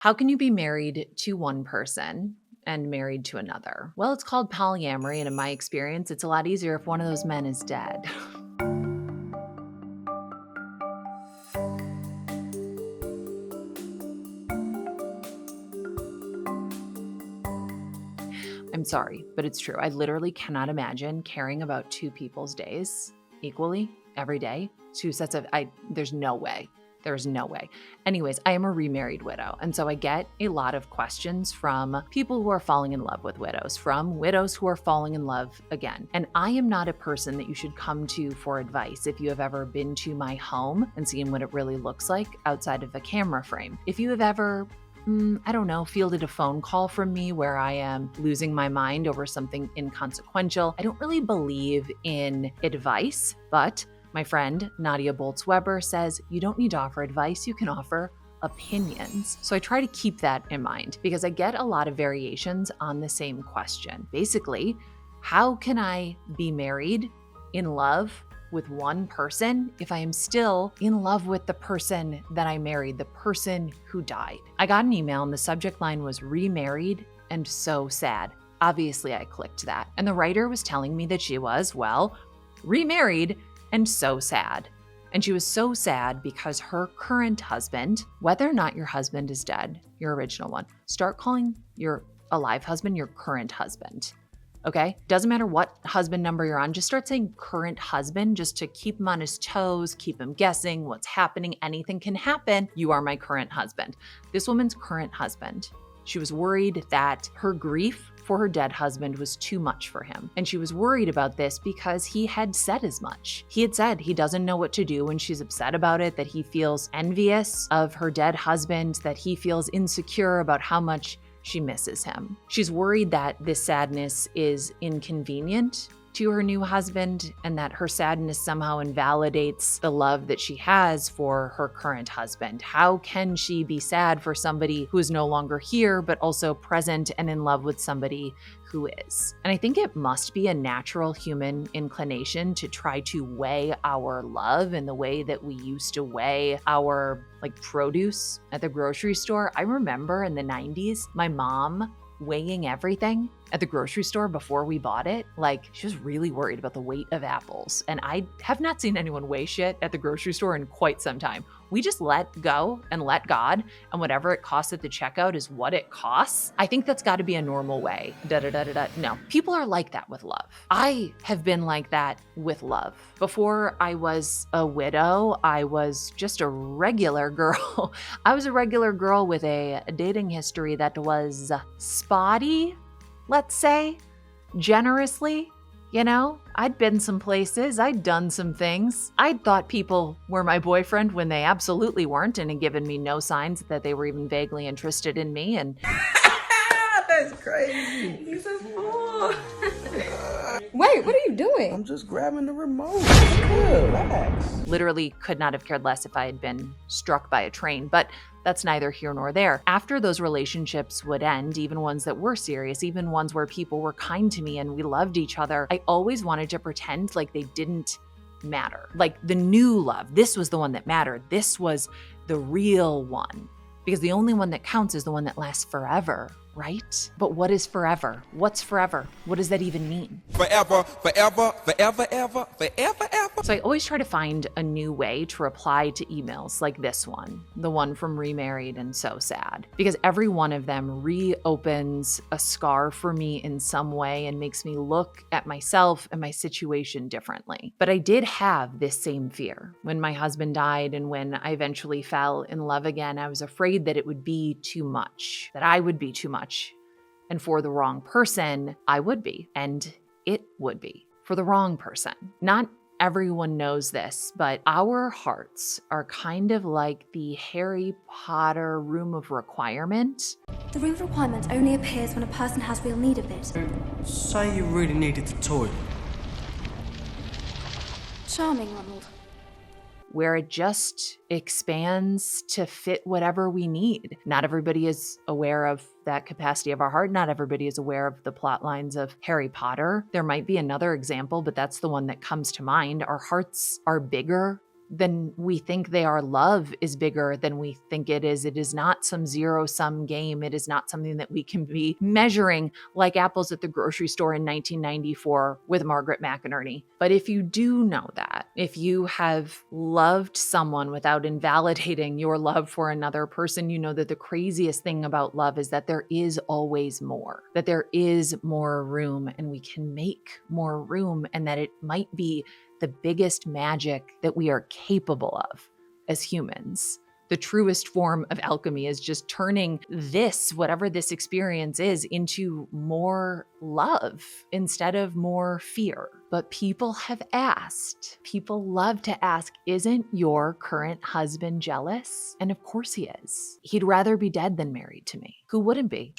How can you be married to one person and married to another? Well, it's called polyamory, and in my experience, it's a lot easier if one of those men is dead. I'm sorry, but it's true. I literally cannot imagine caring about two people's days equally every day. There's no way. There's no way. Anyways, I am a remarried widow. And so I get a lot of questions from people who are falling in love with widows, from widows who are falling in love again. And I am not a person that you should come to for advice if you have ever been to my home and seen what it really looks like outside of a camera frame. If you have ever fielded a phone call from me where I am losing my mind over something inconsequential. I don't really believe in advice, but my friend Nadia Boltz-Weber says you don't need to offer advice, you can offer opinions. So I try to keep that in mind because I get a lot of variations on the same question. Basically, how can I be married in love with one person if I am still in love with the person that I married, the person who died? I got an email and the subject line was remarried and so sad. Obviously, I clicked that. And the writer was telling me that she was, remarried and so sad. And she was so sad because her current husband, whether or not your husband is dead, your original one, start calling your alive husband your current husband. Okay? Doesn't matter what husband number you're on, just start saying current husband just to keep him on his toes, keep him guessing what's happening. Anything can happen. You are my current husband. This woman's current husband. She was worried that her grief for her dead husband was too much for him. And she was worried about this because he had said as much. He had said he doesn't know what to do when she's upset about it, that he feels envious of her dead husband, that he feels insecure about how much she misses him. She's worried that this sadness is inconvenient to her new husband and that her sadness somehow invalidates the love that she has for her current husband. How can she be sad for somebody who is no longer here, but also present and in love with somebody who is? And I think it must be a natural human inclination to try to weigh our love in the way that we used to weigh our produce at the grocery store. I remember in the 90s, my mom weighing everything at the grocery store before we bought it. She was really worried about the weight of apples. And I have not seen anyone weigh shit at the grocery store in quite some time. We just let go and let God, and whatever it costs at the checkout is what it costs. I think that's got to be a normal way. No, people are like that with love. I have been like that with love. Before I was a widow, I was just a regular girl. I was a regular girl with a dating history that was spotty, let's say, generously. I'd been some places, I'd done some things. I'd thought people were my boyfriend when they absolutely weren't and had given me no signs that they were even vaguely interested in me. And that's crazy. He's a fool. Wait, what are you doing? I'm just grabbing the remote. Good, relax. Literally could not have cared less if I had been struck by a train, but that's neither here nor there. After those relationships would end, even ones that were serious, even ones where people were kind to me and we loved each other, I always wanted to pretend like they didn't matter. Like the new love, this was the one that mattered. This was the real one. Because the only one that counts is the one that lasts forever, right? But what is forever? What's forever? What does that even mean? Forever, forever, forever, ever, forever, ever. So I always try to find a new way to reply to emails like this one, the one from Remarried and So Sad, because every one of them reopens a scar for me in some way and makes me look at myself and my situation differently. But I did have this same fear. When my husband died and when I eventually fell in love again, I was afraid that it would be too much, that I would be too much. And for the wrong person, I would be, and it would be for the wrong person. Not everyone knows this, but our hearts are kind of like the Harry Potter room of requirement. The room of requirement only appears when a person has real need of it. Say you really needed the toilet. Charming, Ronald. Where it just expands to fit whatever we need. Not everybody is aware of that capacity of our heart. Not everybody is aware of the plot lines of Harry Potter. There might be another example, but that's the one that comes to mind. Our hearts are bigger than we think they are. Love is bigger than we think it is. It is not some zero-sum game. It is not something that we can be measuring like apples at the grocery store in 1994 with Margaret McInerny. But if you do know that, if you have loved someone without invalidating your love for another person, you know that the craziest thing about love is that there is always more, that there is more room, and we can make more room, and that it might be the biggest magic that we are capable of as humans. The truest form of alchemy is just turning this, whatever this experience is, into more love instead of more fear. But people have asked, people love to ask, isn't your current husband jealous? And of course he is. He'd rather be dead than married to me. Who wouldn't be?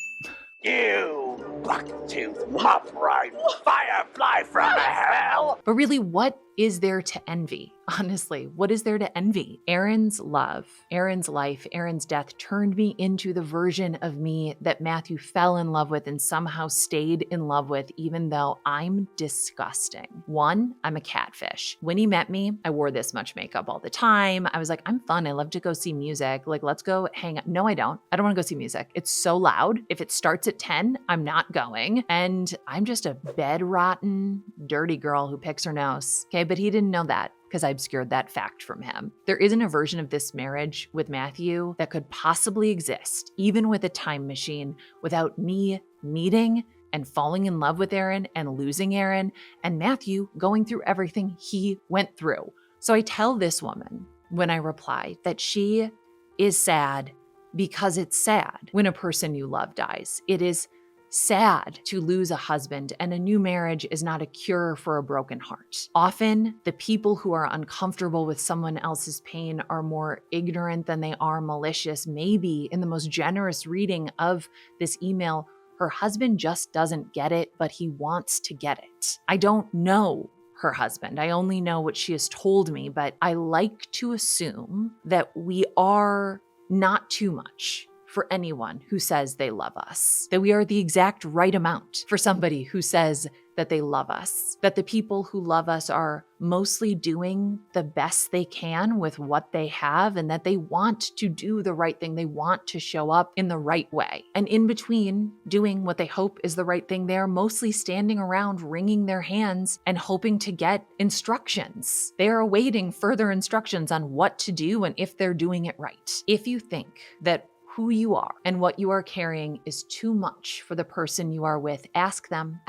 You buck-toothed, mop-riding firefly from hell! But really, what is there to envy? Honestly, what is there to envy? Aaron's love, Aaron's life, Aaron's death turned me into the version of me that Matthew fell in love with and somehow stayed in love with, even though I'm disgusting. One, I'm a catfish. When he met me, I wore this much makeup all the time. I was like, I'm fun. I love to go see music. Like, let's go hang out. No, I don't. I don't want to go see music. It's so loud. If it starts at 10, I'm not going. And I'm just a bed-rotten, dirty girl who picks her nose. Okay, but he didn't know that, because I obscured that fact from him. There isn't a version of this marriage with Matthew that could possibly exist, even with a time machine, without me meeting and falling in love with Aaron and losing Aaron, and Matthew going through everything he went through. So I tell this woman when I reply that she is sad because it's sad when a person you love dies. It is sad to lose a husband, and a new marriage is not a cure for a broken heart. Often, the people who are uncomfortable with someone else's pain are more ignorant than they are malicious. Maybe in the most generous reading of this email, her husband just doesn't get it, but he wants to get it. I don't know her husband. I only know what she has told me, but I like to assume that we are not too much for anyone who says they love us, that we are the exact right amount for somebody who says that they love us, that the people who love us are mostly doing the best they can with what they have, and that they want to do the right thing. They want to show up in the right way. And in between doing what they hope is the right thing, they are mostly standing around wringing their hands and hoping to get instructions. They are awaiting further instructions on what to do and if they're doing it right. If you think that who you are and what you are carrying is too much for the person you are with, ask them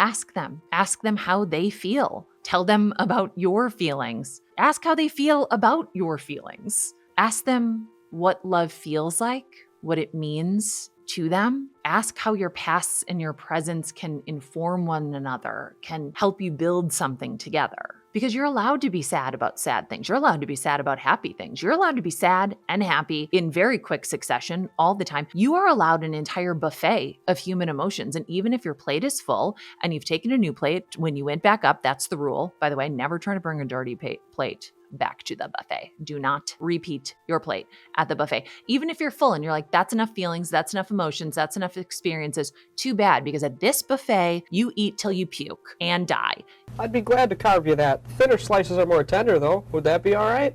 how they feel. Tell them about your feelings. Ask how they feel about your feelings. Ask them what love feels like, what it means to them. Ask how your pasts and your presents can inform one another, can help you build something together. Because you're allowed to be sad about sad things. You're allowed to be sad about happy things. You're allowed to be sad and happy in very quick succession all the time. You are allowed an entire buffet of human emotions. And even if your plate is full and you've taken a new plate, when you went back up, that's the rule. By the way, never try to bring a dirty plate back to the buffet. Do not repeat your plate at the buffet. Even if you're full and you're like, that's enough feelings, that's enough emotions, that's enough experiences, too bad, because at this buffet, you eat till you puke and die. I'd be glad to carve you that. Thinner slices are more tender, though. Would that be all right?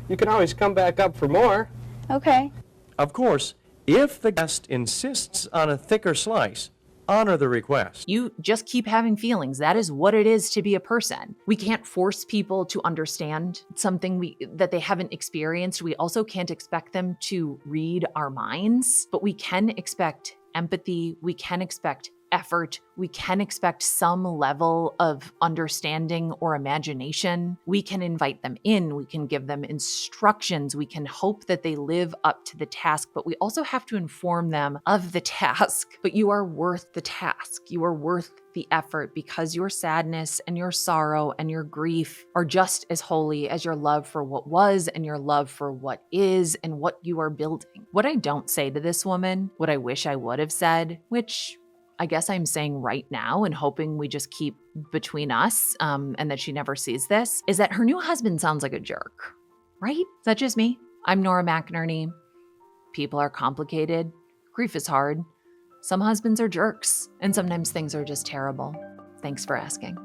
You can always come back up for more. Okay. Of course, if the guest insists on a thicker slice, honor the request. You just keep having feelings. That is what it is to be a person. We can't force people to understand something that they haven't experienced. We also can't expect them to read our minds, but we can expect empathy. We can expect effort. We can expect some level of understanding or imagination. We can invite them in. We can give them instructions. We can hope that they live up to the task, but we also have to inform them of the task. But you are worth the task. You are worth the effort, because your sadness and your sorrow and your grief are just as holy as your love for what was and your love for what is and what you are building. What I don't say to this woman, what I wish I would have said, which I guess I'm saying right now and hoping we just keep between us and that she never sees this, is that her new husband sounds like a jerk, right? Is that just me? I'm Nora McInerny. People are complicated. Grief is hard. Some husbands are jerks, and sometimes things are just terrible. Thanks for asking.